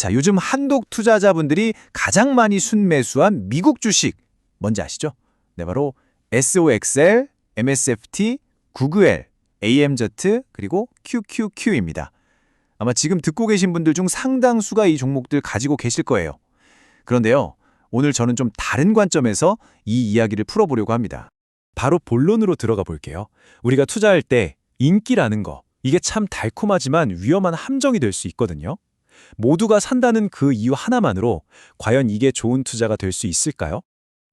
자, 요즘 한독 투자자분들이 가장 많이 순매수한 미국 주식 뭔지 아시죠? 네, 바로 SOXL, MSFT, 구글, AMZ, 그리고 QQQ입니다. 아마 지금 듣고 계신 분들 중 상당수가 이 종목들 가지고 계실 거예요. 그런데요, 오늘 저는 좀 다른 관점에서 이 이야기를 풀어보려고 합니다. 바로 본론으로 들어가 볼게요. 우리가 투자할 때 인기라는 거, 이게 참 달콤하지만 위험한 함정이 될 수 있거든요. 모두가 산다는 그 이유 하나만으로 과연 이게 좋은 투자가 될 수 있을까요?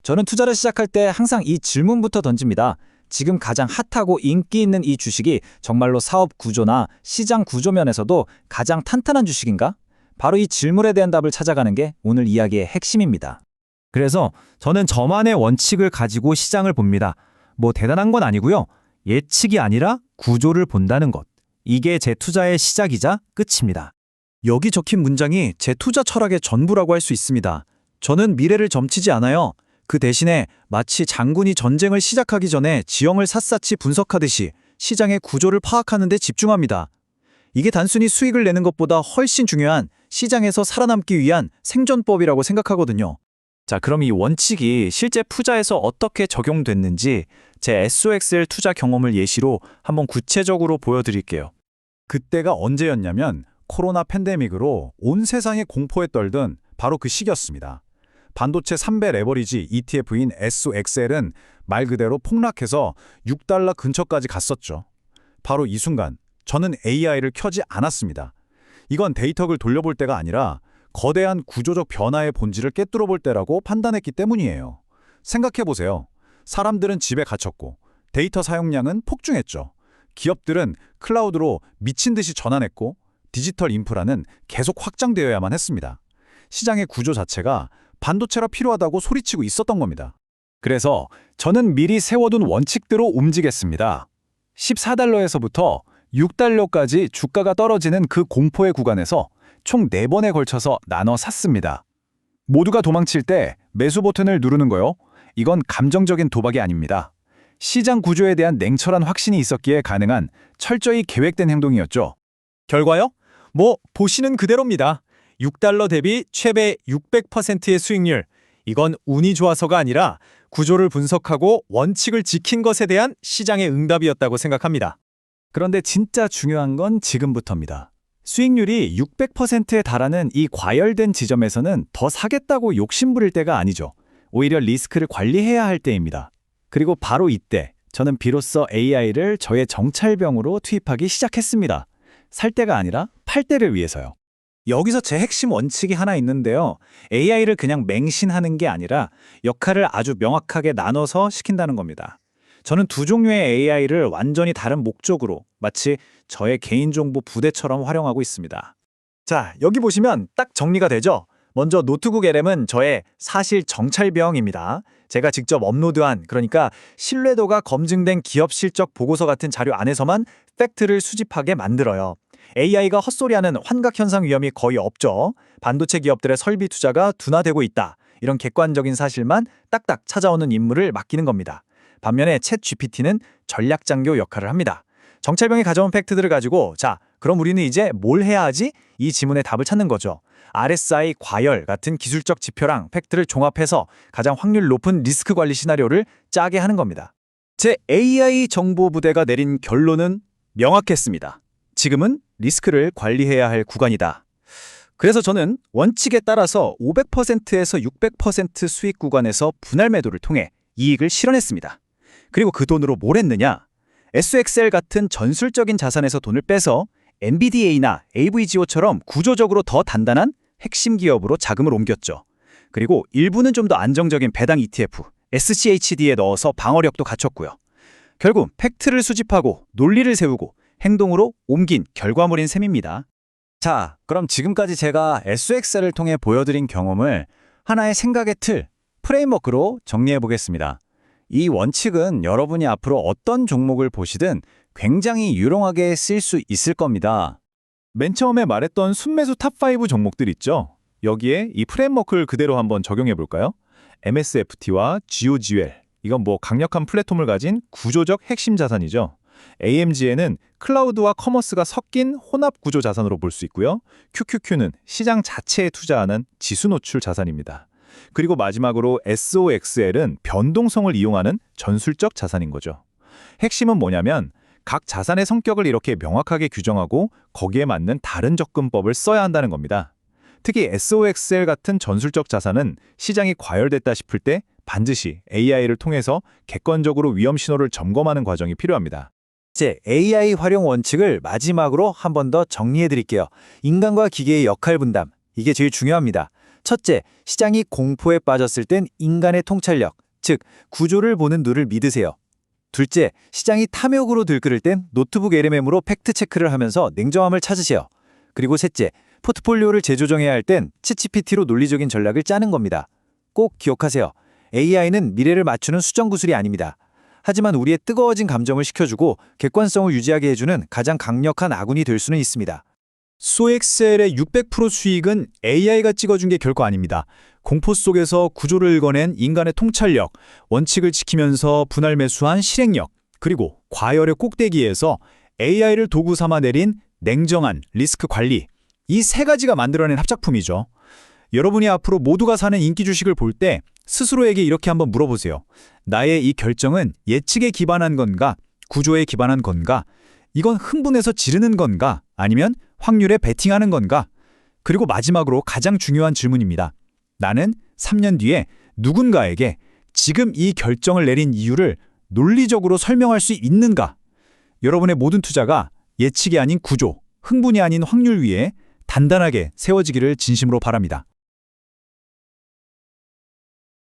저는 투자를 시작할 때 항상 이 질문부터 던집니다. 지금 가장 핫하고 인기 있는 이 주식이 정말로 사업 구조나 시장 구조 면에서도 가장 탄탄한 주식인가? 바로 이 질문에 대한 답을 찾아가는 게 오늘 이야기의 핵심입니다. 그래서 저는 저만의 원칙을 가지고 시장을 봅니다. 뭐 대단한 건 아니고요. 예측이 아니라 구조를 본다는 것. 이게 제 투자의 시작이자 끝입니다. 여기 적힌 문장이 제 투자 철학의 전부라고 할 수 있습니다. 저는 미래를 점치지 않아요. 그 대신에 마치 장군이 전쟁을 시작하기 전에 지형을 샅샅이 분석하듯이 시장의 구조를 파악하는 데 집중합니다. 이게 단순히 수익을 내는 것보다 훨씬 중요한 시장에서 살아남기 위한 생존법이라고 생각하거든요. 자, 그럼 이 원칙이 실제 투자에서 어떻게 적용됐는지 제 SOXL 투자 경험을 예시로 한번 구체적으로 보여드릴게요. 그때가 언제였냐면 코로나 팬데믹으로 온 세상이 공포에 떨던 바로 그 시기였습니다. 반도체 3배 레버리지 ETF인 SOXL은 말 그대로 폭락해서 $6 근처까지 갔었죠. 바로 이 순간 저는 AI를 켜지 않았습니다. 이건 데이터를 돌려볼 때가 아니라 거대한 구조적 변화의 본질을 꿰뚫어 볼 때라고 판단했기 때문이에요. 생각해보세요. 사람들은 집에 갇혔고 데이터 사용량은 폭증했죠. 기업들은 클라우드로 미친 듯이 전환했고 디지털 인프라는 계속 확장되어야만 했습니다. 시장의 구조 자체가 반도체가 필요하다고 소리치고 있었던 겁니다. 그래서 저는 미리 세워둔 원칙대로 움직였습니다. $14에서부터 $6까지 주가가 떨어지는 그 공포의 구간에서 총 4번에 걸쳐서 나눠 샀습니다. 모두가 도망칠 때 매수 버튼을 누르는 거요. 이건 감정적인 도박이 아닙니다. 시장 구조에 대한 냉철한 확신이 있었기에 가능한 철저히 계획된 행동이었죠. 결과요? 뭐 보시는 그대로입니다. $6 대비 최대 600%의 수익률. 이건 운이 좋아서가 아니라 구조를 분석하고 원칙을 지킨 것에 대한 시장의 응답이었다고 생각합니다. 그런데 진짜 중요한 건 지금부터입니다. 수익률이 600%에 달하는 이 과열된 지점에서는 더 사겠다고 욕심부릴 때가 아니죠. 오히려 리스크를 관리해야 할 때입니다. 그리고 바로 이때 저는 비로소 AI를 저의 정찰병으로 투입하기 시작했습니다. 살 때가 아니라 팔 때를 위해서요. 여기서 제 핵심 원칙이 하나 있는데요. AI를 그냥 맹신하는 게 아니라 역할을 아주 명확하게 나눠서 시킨다는 겁니다. 저는 두 종류의 AI를 완전히 다른 목적으로 마치 저의 개인정보 부대처럼 활용하고 있습니다. 자, 여기 보시면 딱 정리가 되죠? 먼저 노트북 LM은 저의 사실 정찰병입니다. 제가 직접 업로드한, 그러니까 신뢰도가 검증된 기업 실적 보고서 같은 자료 안에서만 팩트를 수집하게 만들어요. AI가 헛소리하는 환각현상 위험이 거의 없죠. 반도체 기업들의 설비 투자가 둔화되고 있다. 이런 객관적인 사실만 딱딱 찾아오는 임무를 맡기는 겁니다. 반면에 챗 GPT는 전략장교 역할을 합니다. 정찰병이 가져온 팩트들을 가지고 자, 그럼 우리는 이제 뭘 해야 하지? 이 지문의 답을 찾는 거죠. RSI 과열 같은 기술적 지표랑 팩트를 종합해서 가장 확률 높은 리스크 관리 시나리오를 짜게 하는 겁니다. 제 AI 정보부대가 내린 결론은 명확했습니다. 지금은 리스크를 관리해야 할 구간이다. 그래서 저는 원칙에 따라서 500%에서 600% 수익 구간에서 분할 매도를 통해 이익을 실현했습니다. 그리고 그 돈으로 뭘 했느냐? SOXL 같은 전술적인 자산에서 돈을 빼서 NVDA나 AVGO처럼 구조적으로 더 단단한 핵심 기업으로 자금을 옮겼죠. 그리고 일부는 좀 더 안정적인 배당 ETF, SCHD에 넣어서 방어력도 갖췄고요. 결국 팩트를 수집하고 논리를 세우고 행동으로 옮긴 결과물인 셈입니다. 자, 그럼 지금까지 제가 SOXL을 통해 보여드린 경험을 하나의 생각의 틀, 프레임워크로 정리해 보겠습니다. 이 원칙은 여러분이 앞으로 어떤 종목을 보시든 굉장히 유용하게 쓸 수 있을 겁니다. 맨 처음에 말했던 순매수 탑5 종목들 있죠? 여기에 이 프레임워크를 그대로 한번 적용해 볼까요? MSFT와 GOGL, 이건 뭐 강력한 플랫폼을 가진 구조적 핵심 자산이죠. AMG에는 클라우드와 커머스가 섞인 혼합 구조 자산으로 볼 수 있고요. QQQ는 시장 자체에 투자하는 지수 노출 자산입니다. 그리고 마지막으로 SOXL은 변동성을 이용하는 전술적 자산인 거죠. 핵심은 뭐냐면 각 자산의 성격을 이렇게 명확하게 규정하고 거기에 맞는 다른 접근법을 써야 한다는 겁니다. 특히 SOXL 같은 전술적 자산은 시장이 과열됐다 싶을 때 반드시 AI를 통해서 객관적으로 위험 신호를 점검하는 과정이 필요합니다. 제 AI 활용 원칙을 마지막으로 한 번 더 정리해 드릴게요. 인간과 기계의 역할 분담, 이게 제일 중요합니다. 첫째, 시장이 공포에 빠졌을 땐 인간의 통찰력, 즉 구조를 보는 눈을 믿으세요. 둘째, 시장이 탐욕으로 들끓을 땐 노트북 LMM으로 팩트 체크를 하면서 냉정함을 찾으세요. 그리고 셋째, 포트폴리오를 재조정해야 할 땐 챗GPT로 논리적인 전략을 짜는 겁니다. 꼭 기억하세요. AI는 미래를 맞추는 수정 구슬이 아닙니다. 하지만 우리의 뜨거워진 감정을 식혀주고 객관성을 유지하게 해주는 가장 강력한 아군이 될 수는 있습니다. 소엑셀의 600% 수익은 AI가 찍어준 게 결코 아닙니다. 공포 속에서 구조를 읽어낸 인간의 통찰력, 원칙을 지키면서 분할 매수한 실행력, 그리고 과열의 꼭대기에서 AI를 도구 삼아 내린 냉정한 리스크 관리, 이 세 가지가 만들어낸 합작품이죠. 여러분이 앞으로 모두가 사는 인기 주식을 볼 때 스스로에게 이렇게 한번 물어보세요. 나의 이 결정은 예측에 기반한 건가? 구조에 기반한 건가? 이건 흥분해서 지르는 건가? 아니면 확률에 베팅하는 건가? 그리고 마지막으로 가장 중요한 질문입니다. 나는 3년 뒤에 누군가에게 지금 이 결정을 내린 이유를 논리적으로 설명할 수 있는가? 여러분의 모든 투자가 예측이 아닌 구조, 흥분이 아닌 확률 위에 단단하게 세워지기를 진심으로 바랍니다.